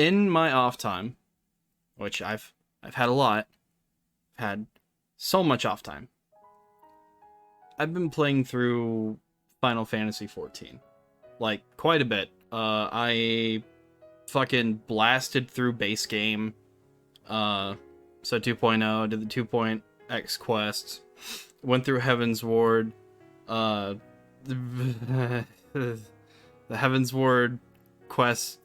in my off time, which I've had a lot, I've had so much off time. I've been playing through Final Fantasy XIV, like quite a bit. I fucking blasted through base game, so 2.0, did the 2.x quests, went through Heaven's Ward, the Heaven's Ward quest,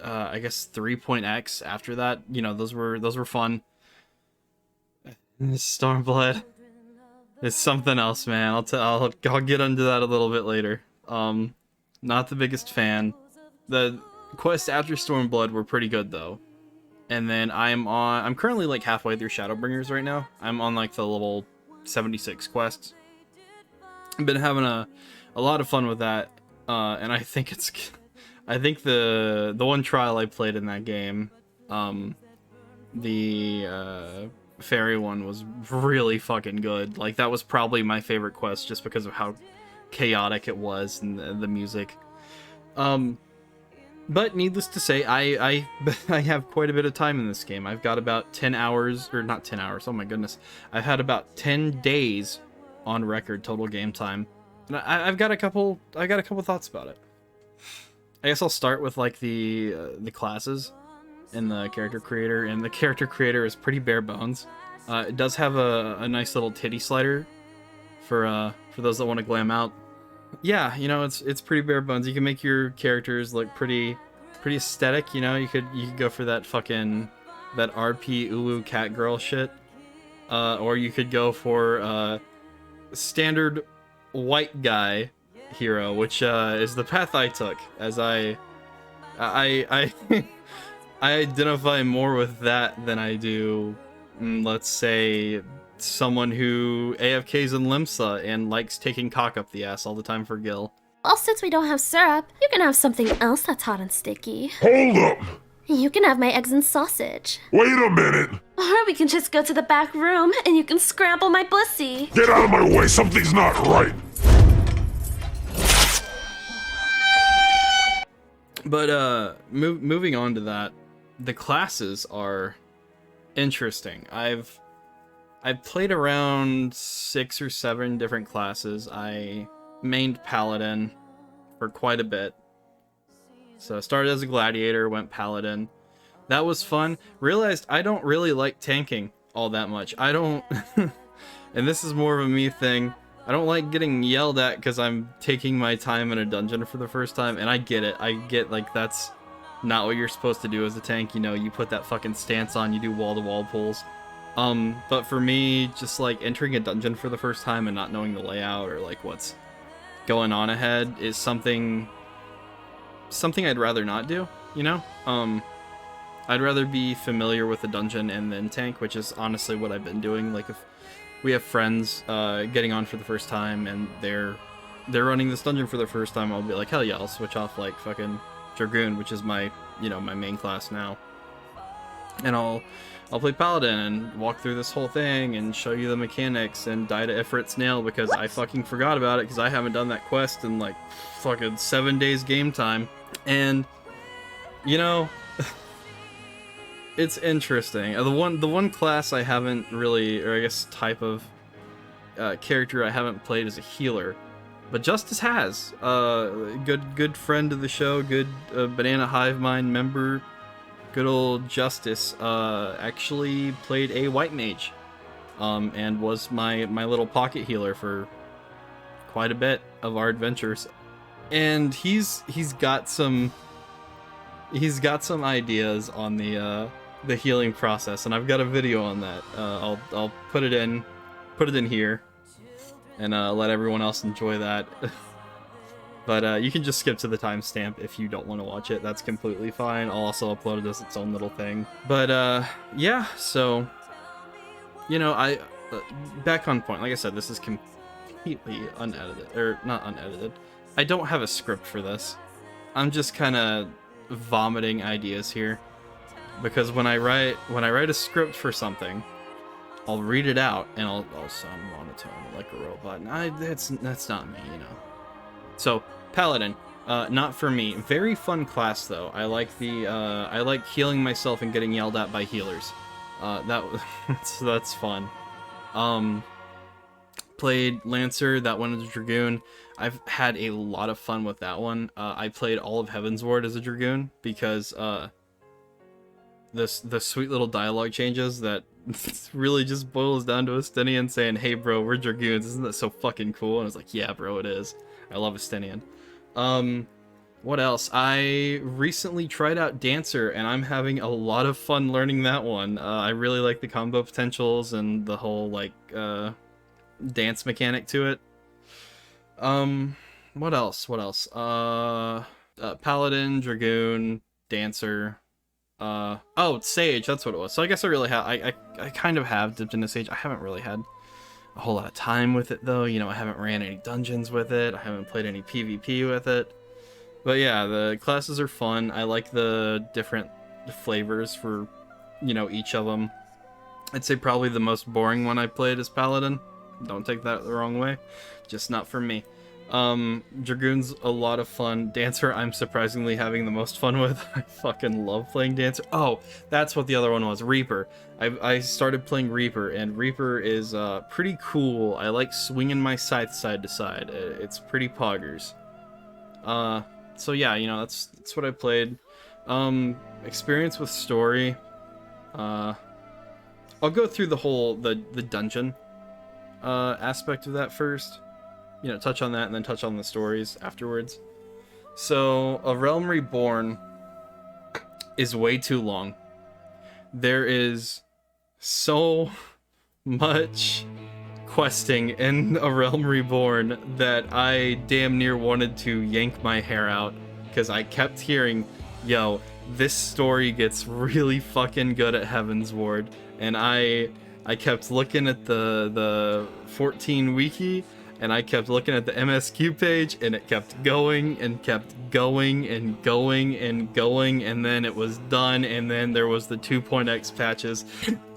I guess 3.x after that. You know, those were fun. Stormblood is something else, man. I'll get into that a little bit later. Not the biggest fan. The quests after Stormblood were pretty good though. And then I'm currently like halfway through Shadowbringers right now. I'm on like the level 76 quests. I've been having a lot of fun with that. And I think the one trial I played in that game, the fairy one, was really fucking good. Like, that was probably my favorite quest just because of how chaotic it was and the music. But needless to say, I have quite a bit of time in this game. I've got about 10 hours, or not 10 hours, oh my goodness. I've had about 10 days on record total game time. And I've got a couple thoughts about it. I guess I'll start with like the classes and the character creator, and the character creator is pretty bare bones. It does have a nice little titty slider for those that want to glam out. Yeah, you know, it's pretty bare bones. You can make your characters look pretty aesthetic. You know, you could go for that RP Ulu cat girl shit, or you could go for standard white guy hero, which is the path I took, as I identify more with that than I do, let's say, someone who AFKs in Limsa and likes taking cock up the ass all the time for Gil. Well, since we don't have syrup, you can have something else that's hot and sticky. Hold up! You can have my eggs and sausage. Wait a minute! Or we can just go to the back room and you can scramble my pussy. Get out of my way, something's not right! But moving on to that, the classes are interesting. I've played around 6 or 7 different classes. I mained Paladin for quite a bit. So I started as a gladiator, went Paladin. That was fun. Realized I don't really like tanking all that much. I don't, and this is more of a me thing, I don't like getting yelled at because I'm taking my time in a dungeon for the first time, and I get it. I get, like, that's not what you're supposed to do as a tank. You know, you put that fucking stance on, you do wall-to-wall pulls. But for me, just, like, entering a dungeon for the first time and not knowing the layout or, like, what's going on ahead is something I'd rather not do, you know? I'd rather be familiar with the dungeon and then tank, which is honestly what I've been doing. Like, if we have friends getting on for the first time and they're running this dungeon for the first time, I'll be like, hell yeah, I'll switch off like fucking Dragoon, which is my, you know, my main class now. And I'll play Paladin and walk through this whole thing and show you the mechanics and die to Ifrit's nail because I fucking forgot about it because I haven't done that quest in like fucking 7 days game time. And, you know, it's interesting. The one class I haven't really, or I guess type of character I haven't played is a healer, but Justice has. Good friend of the show, good Banana Hive Mind member, good old Justice actually played a white mage, and was my little pocket healer for quite a bit of our adventures. And he's got some ideas on the healing process, and I've got a video on that. I'll put it in here and let everyone else enjoy that. But you can just skip to the timestamp if you don't want to watch it. That's completely fine. I'll also upload it as its own little thing. But yeah, so, you know, back on point. Like I said, this is completely unedited, or not unedited. I don't have a script for this. I'm just kind of vomiting ideas here, because when I write a script for something, I'll read it out and I'll sound monotone like a robot. And that's not me, you know. So Paladin, Not for me. Very fun class though. I like I like healing myself and getting yelled at by healers. That's fun. Played Lancer, that one is Dragoon. I've had a lot of fun with that one. I played all of Heaven's Ward as a Dragoon because the sweet little dialogue changes that really just boils down to Estinian saying, "Hey bro, we're Dragoons, isn't that so fucking cool?" And I was like, "Yeah bro, it is. I love Estinian." What else? I recently tried out Dancer, and I'm having a lot of fun learning that one. I really like the combo potentials and the whole, like, dance mechanic to it. What else? Paladin, Dragoon, Dancer. Oh, Sage, that's what it was. So I guess I kind of have dipped into Sage. I haven't really had a whole lot of time with it, though. You know, I haven't ran any dungeons with it. I haven't played any PvP with it. But yeah, the classes are fun. I like the different flavors for, you know, each of them. I'd say probably the most boring one I played is Paladin. Don't take that the wrong way. Just not for me. Dragoon's a lot of fun. Dancer, I'm surprisingly having the most fun with. I fucking love playing Dancer. Oh, that's what the other one was. Reaper. I started playing Reaper, and Reaper is pretty cool. I like swinging my scythe side to side. It's pretty poggers. So yeah, you know, that's what I played. Experience with story. I'll go through the whole the dungeon aspect of that first. You know, touch on that and then touch on the stories afterwards. So, A Realm Reborn is way too long. There is so much questing in A Realm Reborn that I damn near wanted to yank my hair out, because I kept hearing, yo, this story gets really fucking good at Heaven's Ward, and I kept looking at the 14 wiki, and I kept looking at the MSQ page, and it kept going and kept going and going and going, and then it was done, and then there was the 2.x patches,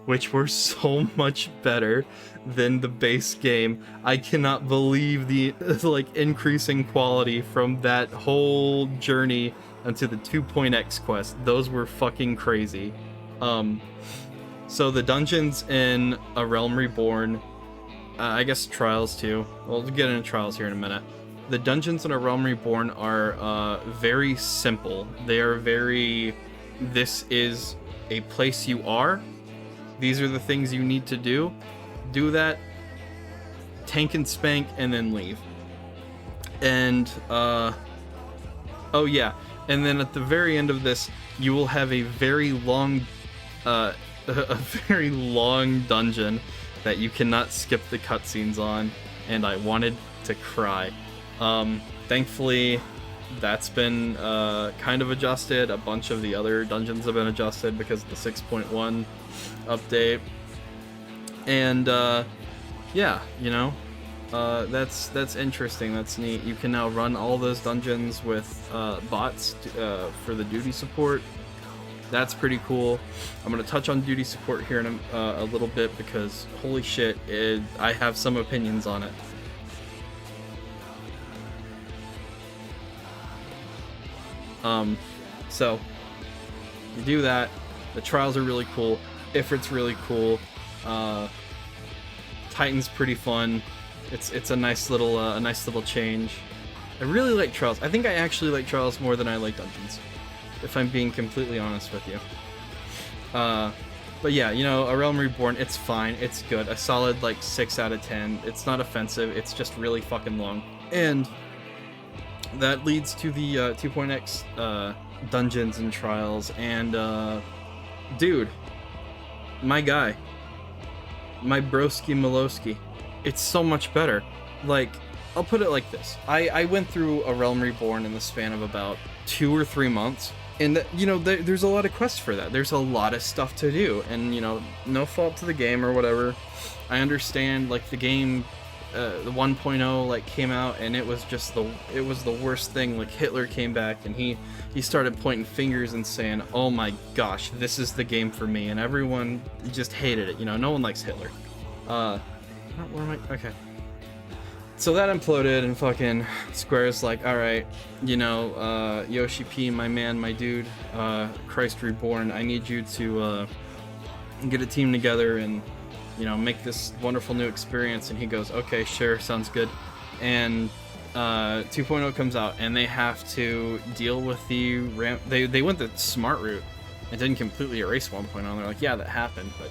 which were so much better than the base game. I cannot believe the like increasing quality from that whole journey onto the 2.x quest. Those were fucking crazy. So the dungeons in A Realm Reborn, I guess Trials too. We'll get into Trials here in a minute. The dungeons in A Realm Reborn are very simple. They are very, this is a place you are. These are the things you need to do. Do that, tank and spank, and then leave. And, oh yeah, and then at the very end of this, you will have a very long, a very long dungeon that you cannot skip the cutscenes on, and I wanted to cry. Thankfully, that's been kind of adjusted. A bunch of the other dungeons have been adjusted because of the 6.1 update. And yeah, you know, that's interesting. That's neat. You can now run all those dungeons with bots for the duty support. That's pretty cool. I'm gonna touch on duty support here in a little bit because holy shit, I have some opinions on it. So you do that. The trials are really cool. Ifrit's really cool. Titan's pretty fun. It's a nice little change. I really like trials. I think I actually like trials more than I like dungeons, if I'm being completely honest with you. But yeah, you know, A Realm Reborn, it's fine, it's good. A solid, like, 6 out of 10. It's not offensive, it's just really fucking long. And that leads to the 2.x dungeons and trials, and dude, my guy, my broski Malowski, it's so much better. Like, I'll put it like this. I went through A Realm Reborn in the span of about 2 or 3 months, and you know, there's a lot of quests for that. There's a lot of stuff to do, and you know, no fault to the game or whatever. I understand, like, the game, the 1.0 like came out, and it was just the worst thing. Like, Hitler came back, and he started pointing fingers and saying, "Oh my gosh, this is the game for me," and everyone just hated it. You know, no one likes Hitler. Where am I? Okay. So that imploded, and fucking Square's like, alright, you know, Yoshi P, my man, my dude, Christ Reborn, I need you to get a team together and, you know, make this wonderful new experience. And he goes, okay, sure, sounds good. And 2.0 comes out, and they have to deal with the ramp. They went the smart route and didn't completely erase 1.0. They're like, yeah, that happened, but,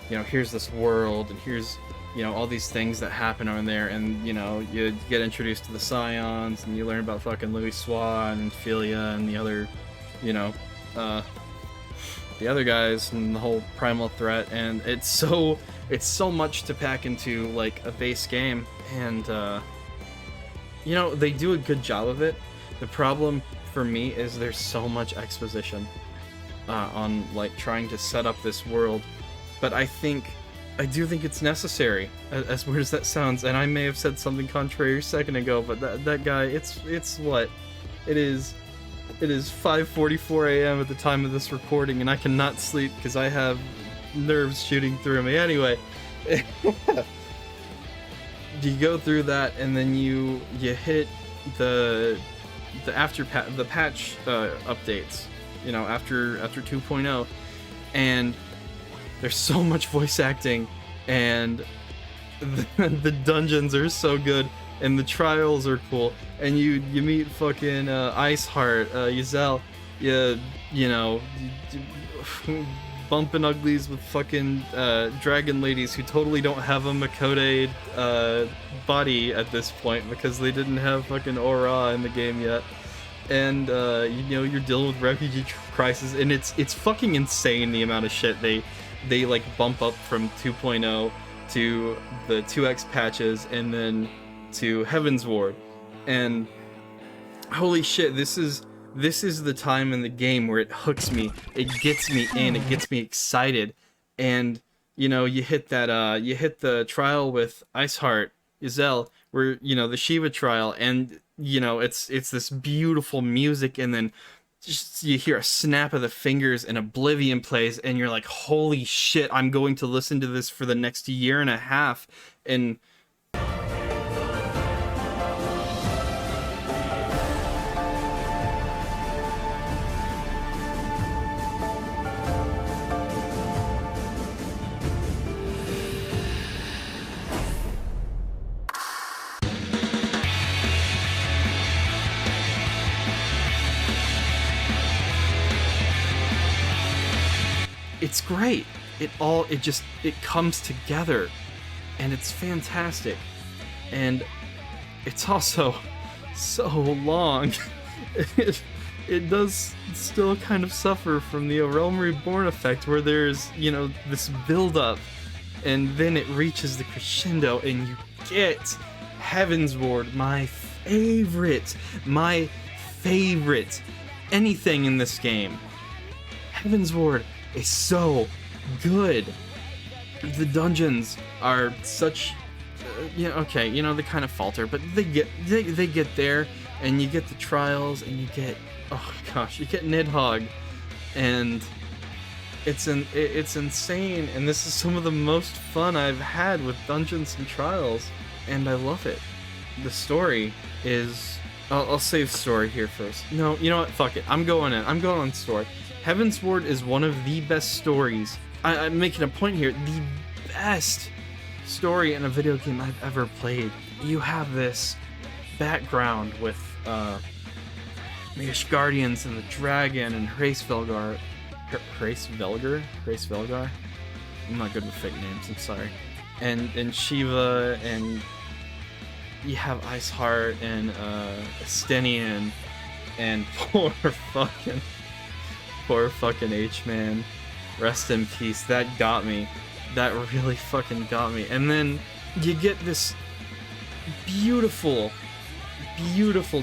you know, here's this world, and here's, you know, all these things that happen on there, and, you know, you get introduced to the Scions, and you learn about fucking Louis Swan and Philia and the other, you know, the other guys and the whole primal threat, and it's so much to pack into like a base game, and you know, they do a good job of it. The problem for me is there's so much exposition on like trying to set up this world, but I do think it's necessary, as weird as that sounds, and I may have said something contrary a second ago, but that guy, it's what? It is 5:44 a.m. at the time of this recording, and I cannot sleep because I have nerves shooting through me. Anyway, you go through that, and then you hit the patch updates, you know, after 2.0, and there's so much voice acting, and the dungeons are so good, and the trials are cool, and you meet fucking Iceheart, Ysel, you know, bumping uglies with fucking dragon ladies who totally don't have a Makode body at this point because they didn't have fucking Aura in the game yet. And you know, you're dealing with refugee crisis, and it's fucking insane the amount of shit they like bump up from 2.0 to the 2x patches and then to Heaven's Ward. And holy shit, this is the time in the game where it hooks me, it gets me in, it gets me excited. And you know, you hit the trial with Iceheart, Ysel, where, you know, the Shiva trial, and you know, it's this beautiful music, and then just you hear a snap of the fingers and Oblivion plays, and you're like, holy shit, I'm going to listen to this for the next year and a half. And it's great. It comes together, and it's fantastic, and it's also so long. It does still kind of suffer from the Realm Reborn effect, where there's, you know, this build up, and then it reaches the crescendo, and you get Heaven's Ward, my favorite anything in this game. Heaven's Ward is so good. The dungeons are such, you know, okay, you know, they kind of falter, but they get there, and you get the trials, and you get, oh gosh, you get Nidhogg, and it's insane, and this is some of the most fun I've had with dungeons and trials, and I love it. The story is, I'll save story here first. No, you know what, fuck it, I'm going on story. Heaven's Ward is one of the best stories. I'm making a point here. The best story in a video game I've ever played. You have this background with the Guardians and the Dragon and Hraesvelgar. Hraesvelgar? I'm not good with fake names, I'm sorry. And Shiva, and you have Iceheart and Estinian, and poor fucking H-Man. Rest in peace. That got me. That really fucking got me. And then you get this beautiful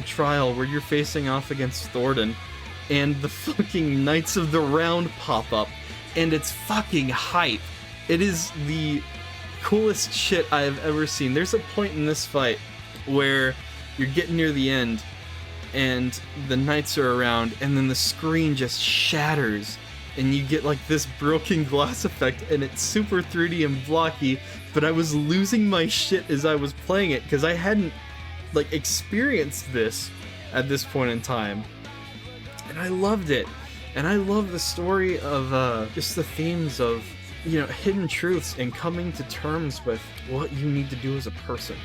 trial where you're facing off against Thorden, and the fucking Knights of the Round pop up, and it's fucking hype. It is the coolest shit I have ever seen. There's a point in this fight where you're getting near the end, and the knights are around, and then the screen just shatters, and you get like this broken glass effect, and it's super 3D and blocky, but I was losing my shit as I was playing it because I hadn't like experienced this at this point in time, and I loved it. And I love the story of just the themes of, you know, hidden truths and coming to terms with what you need to do as a person.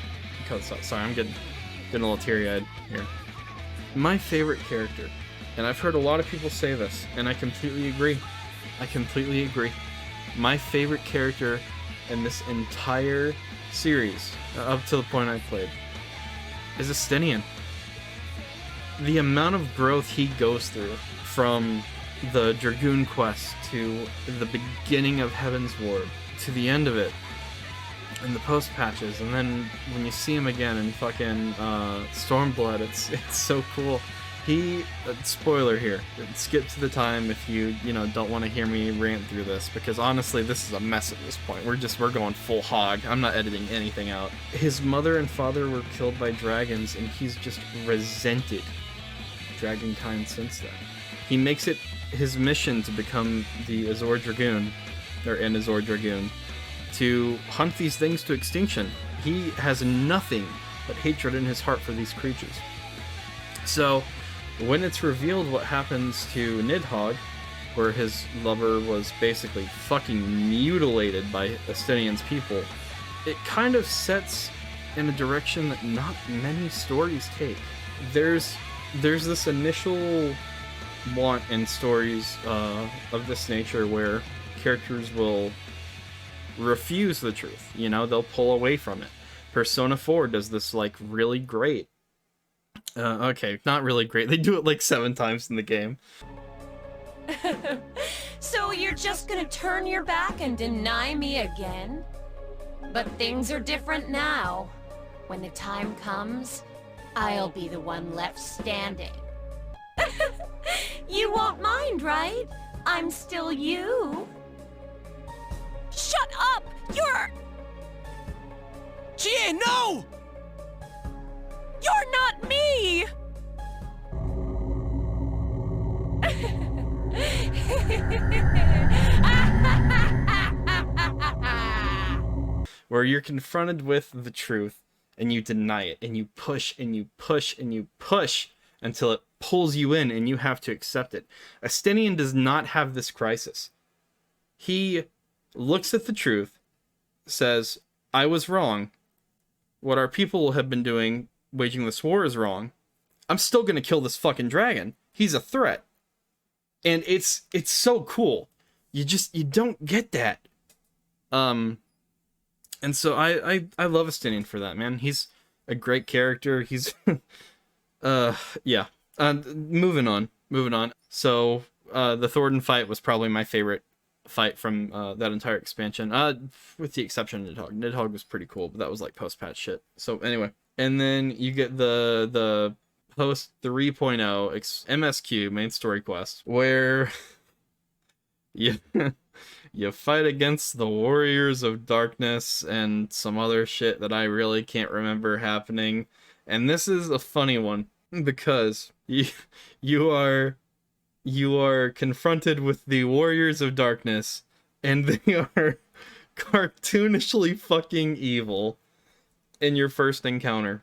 Because, sorry, I'm getting a little teary-eyed here. My favorite character, and I've heard a lot of people say this, and I completely agree. I completely agree. My favorite character in this entire series, up to the point I played, is Estinian. The amount of growth he goes through from the Dragoon quest to the beginning of Heaven's Ward to the end of it and the post patches, and then when you see him again in fucking Stormblood, it's so cool. He spoiler here, skip to the time if you don't want to hear me rant through this, because honestly this is a mess at this point. We're going full hog. I'm not editing anything out. His mother and father were killed by dragons, and he's just resented Dragonkind since then. He makes it his mission to become the Azor Dragoon, or an Azor Dragoon, to hunt these things to extinction. He has nothing but hatred in his heart for these creatures. So, when it's revealed what happens to Nidhogg, where his lover was basically fucking mutilated by Estinian's people, it kind of sets in a direction that not many stories take. There's this initial want in stories of this nature where characters will refuse the truth, they'll pull away from it. Persona 4 does this like really great. Okay, not really great, they do it like 7 times in the game. So you're just gonna turn your back and deny me again? But things are different now. When the time comes, I'll be the one left standing. You won't mind, right? I'm still you. Shut up! You're... Chie, no! You're not me! Where you're confronted with the truth, and you deny it, and you push, and you push, and you push, until it pulls you in and you have to accept it. Estinian does not have this crisis. He looks at the truth, says, I was wrong. What our people have been doing, waging this war, is wrong. I'm still gonna kill this fucking dragon. He's a threat. And it's so cool. You don't get that. And so I love Estinian for that, man. He's a great character. He's yeah. Moving on. So, the Thorden Fight was probably my favorite fight from that entire expansion. With the exception of Nidhogg. Nidhogg was pretty cool, but that was like post-patch shit. So anyway, and then you get the post 3.0 MSQ main story quest, where you fight against the Warriors of Darkness and some other shit that I really can't remember happening. And this is a funny one, because you are confronted with the Warriors of Darkness, and they are cartoonishly fucking evil in your first encounter.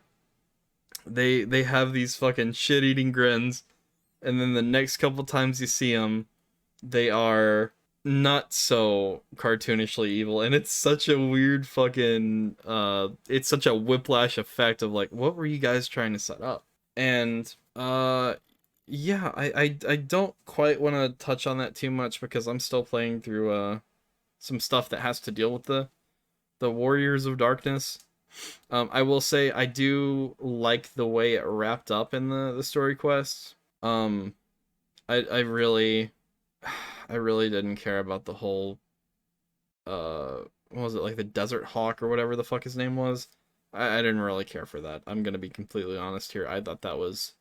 They have these fucking shit-eating grins, and then the next couple times you see them, they are not so cartoonishly evil, and it's such a weird fucking it's such a whiplash effect of like, what were you guys trying to set up? And yeah, I don't quite want to touch on that too much, because I'm still playing through some stuff that has to deal with the Warriors of Darkness. I will say I do like the way it wrapped up in the story quest. I really didn't care about the whole what was it, like the Desert Hawk or whatever the fuck his name was. I didn't really care for that. I'm gonna be completely honest here. I thought that was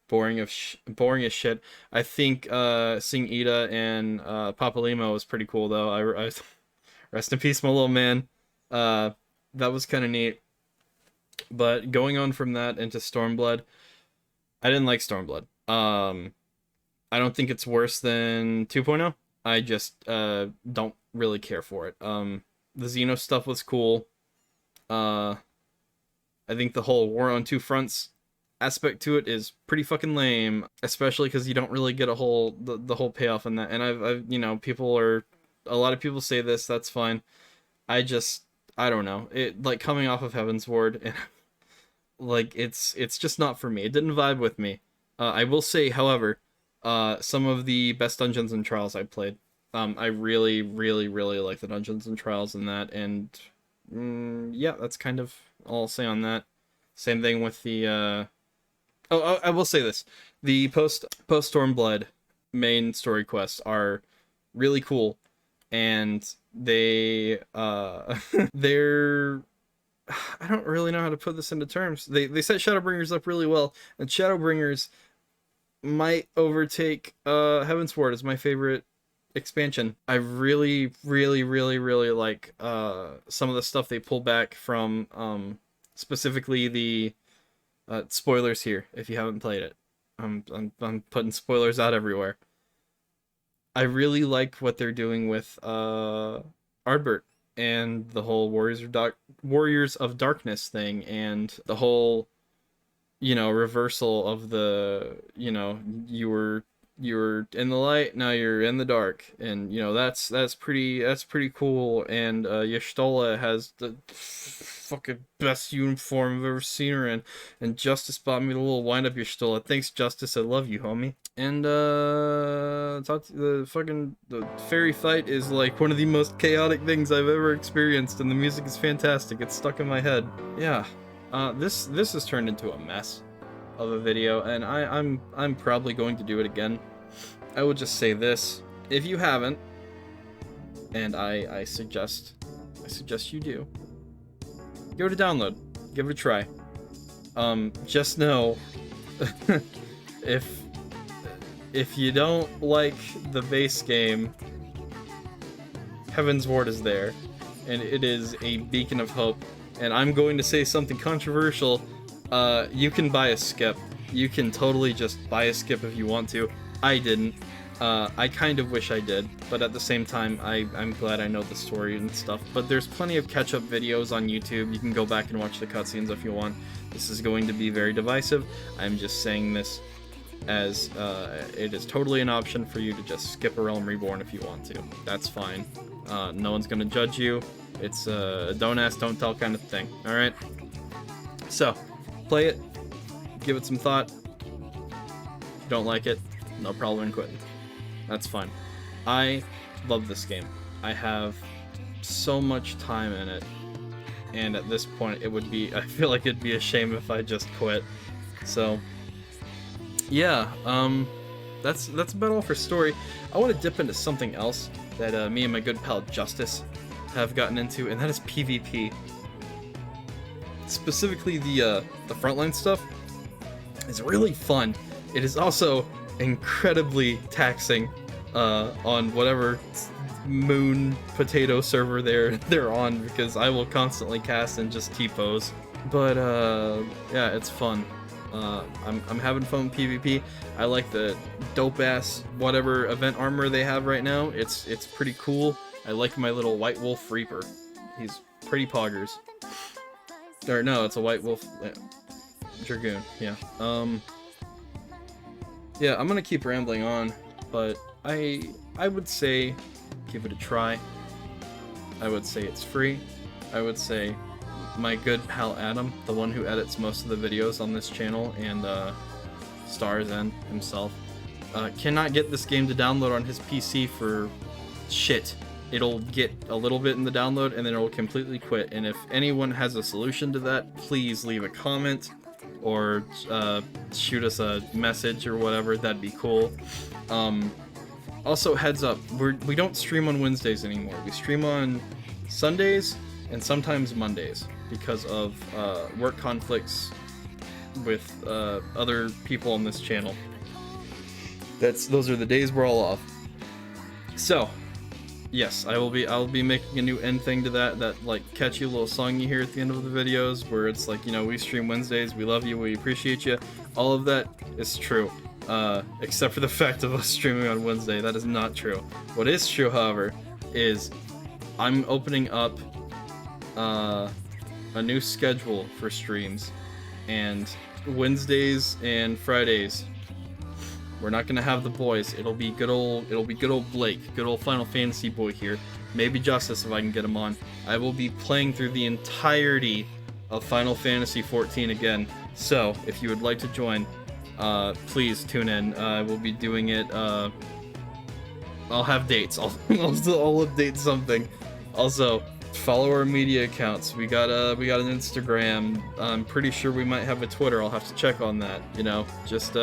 boring as shit. I think seeing Ida and Papalimo was pretty cool though. I rest in peace, my little man. That was kind of neat. But going on from that into Stormblood, I didn't like Stormblood. I don't think it's worse than 2.0. I just don't really care for it. The Xeno stuff was cool. I think the whole War on Two Fronts aspect to it is pretty fucking lame, especially because you don't really get the whole payoff in that. And I've you know, a lot of people say this, that's fine. I don't know, it, like, coming off of Heaven's Ward, and like, it's just not for me. It didn't vibe with me. I will say, however, some of the best Dungeons and Trials I played. I really, really, really like the Dungeons and Trials in that, and yeah, that's kind of all I'll say on that. Same thing with the I will say this: the post Stormblood main story quests are really cool, and they're I don't really know how to put this into terms. They set Shadowbringers up really well, and Shadowbringers might overtake Heaven's Ward as my favorite expansion. I really, really, really, really like some of the stuff they pull back from specifically the spoilers here if you haven't played it. I'm putting spoilers out everywhere. I really like what they're doing with Ardbert and the whole Warriors of Darkness thing, and the whole, you know, reversal of the, you know, you were in the light, now you're in the dark, and you know, that's pretty cool. And Y'shtola has the fucking best uniform I've ever seen her in, and Justice bought me the little wind up Y'shtola. Thanks, Justice, I love you, homie. And the fairy fight is like one of the most chaotic things I've ever experienced, and the music is fantastic. It's stuck in my head. Yeah, this has turned into a mess of a video, and I'm probably going to do it again. I will just say this: if you haven't, and I suggest you do, give it a download, give it a try. Just know, if you don't like the base game, Heaven's Ward is there, and it is a beacon of hope. And I'm going to say something controversial. You can buy a skip. You can totally just buy a skip if you want to. I didn't. I kind of wish I did, but at the same time, I'm glad I know the story and stuff. But there's plenty of catch-up videos on YouTube. You can go back and watch the cutscenes if you want. This is going to be very divisive. I'm just saying this as it is totally an option for you to just skip a Realm Reborn if you want to. That's fine. No one's gonna judge you. It's a don't ask, don't tell kind of thing. Alright? So, play it. Give it some thought. If you don't like it, no problem in quitting. That's fine. I love this game. I have so much time in it, and at this point I feel like it'd be a shame if I just quit. So yeah, that's about all for story. I want to dip into something else that me and my good pal Justice have gotten into, and that is PvP. Specifically the frontline stuff is really fun. It is also incredibly taxing on whatever moon potato server they're on, because I will constantly cast and just T-pose. But yeah, it's fun. I'm having fun with PvP. I like the dope ass whatever event armor they have right now. It's pretty cool. I like my little White Wolf Reaper. He's pretty poggers. Or no, it's a White Wolf Dragoon. Yeah. Yeah, I'm gonna keep rambling on, but I would say give it a try. I would say it's free. I would say my good pal Adam, the one who edits most of the videos on this channel and stars in himself, cannot get this game to download on his PC for shit. It'll get a little bit in the download and then it'll completely quit. And if anyone has a solution to that, please leave a comment or shoot us a message or whatever. That'd be cool. Also, heads up, we don't stream on Wednesdays anymore. We stream on Sundays and sometimes Mondays because of work conflicts with other people on this channel. Those are the days we're all off. So, yes, I'll be making a new end thing to that like catchy little song you hear at the end of the videos where it's like, you know, we stream Wednesdays, we love you, we appreciate you. All of that is true. except for the fact of us streaming on Wednesday. That is not true. What is true, however, is I'm opening up a new schedule for streams, and Wednesdays and Fridays we're not gonna have the boys. It'll be good old Blake, good old Final Fantasy boy here. Maybe Justice if I can get him on. I will be playing through the entirety of Final Fantasy 14 again. So if you would like to join, please tune in. I will be doing it. I'll have dates. I'll update something. Also, follow our media accounts. We got an Instagram. I'm pretty sure we might have a Twitter. I'll have to check on that. You know, just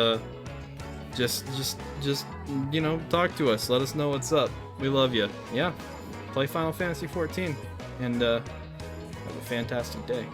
you know, talk to us. Let us know what's up. We love you. Yeah, play Final Fantasy 14 and have a fantastic day.